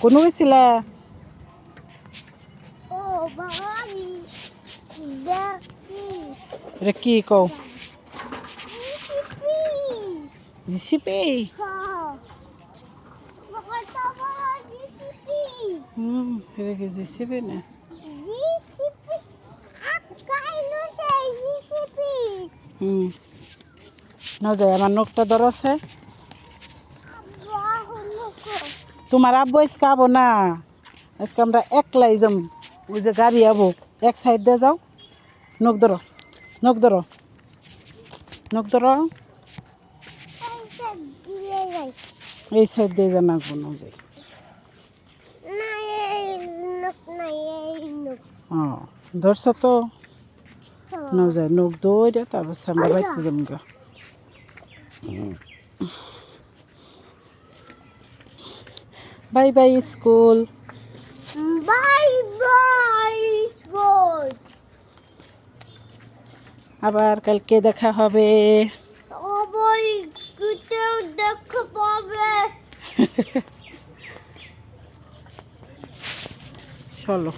কোনো গেছিলা? এটা কি কও? জিসিপি? এটা কি জিসিপি না? নাও যাই, আমার নখটা ধর আছে। তোমার আব্বু আজকে আবো না, আজকে আমরা একলাই যাম। ওই যে গাড়ি আবো, এক সাইড দিয়ে যাও। নখ ধরো, নখ ধরো, নখ ধরো। এই সাইড দিয়ে যা, না কোনো যাই। হ্যাঁ ধরছ তো, নাও যাই, নখ দৌড়ে তারপর আমরা বাইতে যাম গা। Bye bye school. Bye bye school. আবার কালকে দেখা হবে। আবার কেউ দেখা পাবে। চলো।